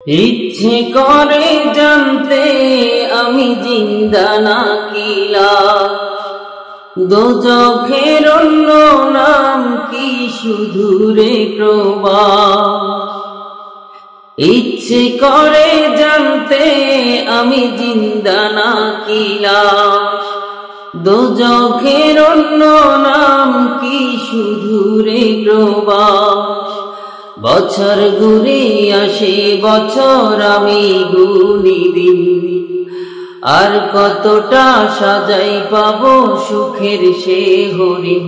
ইচ্ছে করে জানতে আমি জিন্দা নাকি লাশ, দোজখের অন্য নাম কি শুধু রে প্রবাস। ইচ্ছে করে জানতে আমি জিন্দা নাকি লাশ, দোজখের অন্য নাম কি শুধু রে প্রবাস। বছর ঘুরে আসে বছর আমি গুনি দিন, আর কতটা সাজাই পাবো সুখের সে হরিণ।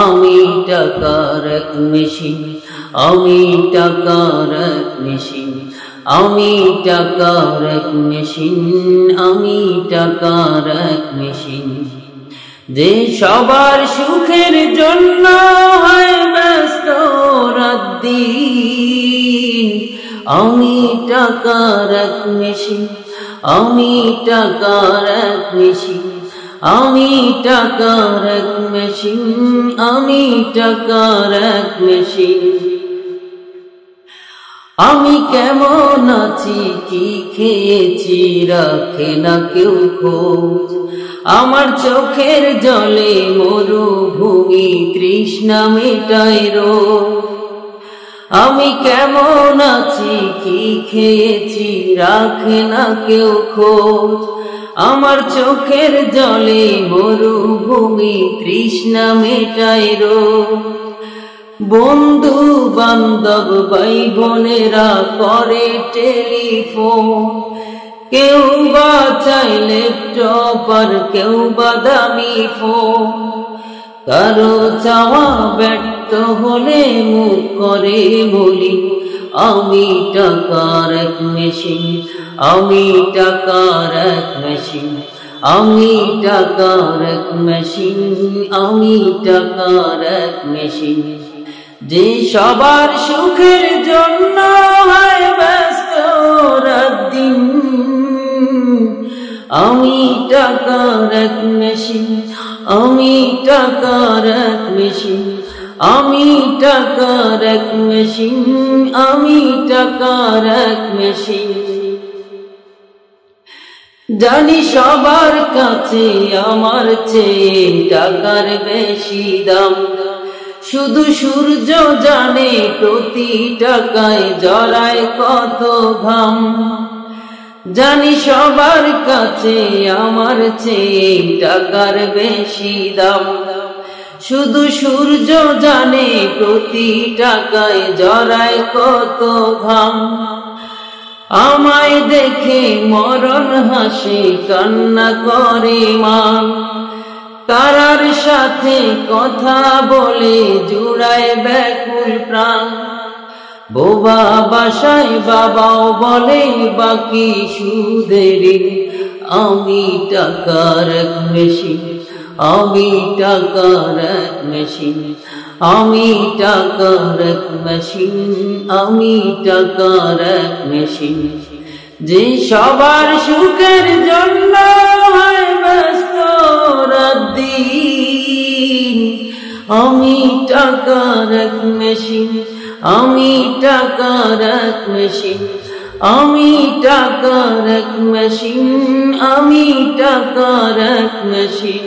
আমি টাকার এক মেশিন, আমি টাকার এক মেশিন, আমি টাকার এক মেশিন, আমি টাকার এক মেশিন। যে সবার সুখের জন্য হয় ব্যস্ত রাত দিন, আমি টাকার এক মেশিন, আমি টাকার এক মেশিন, আমি টাকার এক মেশিন, আমি টাকার এক মেশিন। আমি কেমন আছি কি খেয়েছি রাখে না কেউ খোঁজ, আমার চোখের জলে মরুভূমি তৃষ্ণা মেটায় রোজ। আমি কেমন আছি কি খেয়েছি রাখে না কেউ খোঁজ, আমার চোখের জলে মরুভূমি তৃষ্ণা মেটায় রোজ। বন্ধু বান্ধব ভাই বোনেরা করে টেলিফোন, কেউ বা চাই ল্যাপটপ আর কেউ বা দামি ফোন। কারো চাওয়া ব্যর্থ হলে মুখ করে বলি আমি টাকার এক মেশিন, আমি টাকার এক মেশিন, আমি টাকার এক মেশিন, আমি টাকার এক মেশিন। যে সবার সুখের জন্য হয় ব্যস্ত রাত দিন, আমি টাকার এক মেশিন, আমি টাকার এক মেশিন, আমি টাকার এক মেশিন, আমি টাকার এক মেশিন। জানি সবার কাছে আমার চেয়ে টাকার বেশি দাম, শুধু সূর্য জানে প্রতি টাকায় জড়ায় কত ঘাম। জানি সবার কাছে আমার চেয়ে টাকার বেশি দাম, শুধু সূর্য জানে প্রতি টাকায় জড়ায় কত ঘাম। আমায় দেখে মরণ হাসে কান্না করে মান, তারার সাথে কথা বলে জুড়ায় ব্যাকুল প্রাণ। বোবা বাসায় বাবাও বলে বাকি সুদেরি, আমি টাকার এক মেশিন, আমি টাকার এক মেশিন, আমি টাকার এক মেশিন, আমি টাকার এক মেশিন। যে সবার সুখের জন্য হয় ব্যস্ত রাত দিন, আমি টাকার এক মেশিন, আমি টাকার এক মেশিন, আমি টাকার এক মেশিন, আমি টাকার এক মেশিন।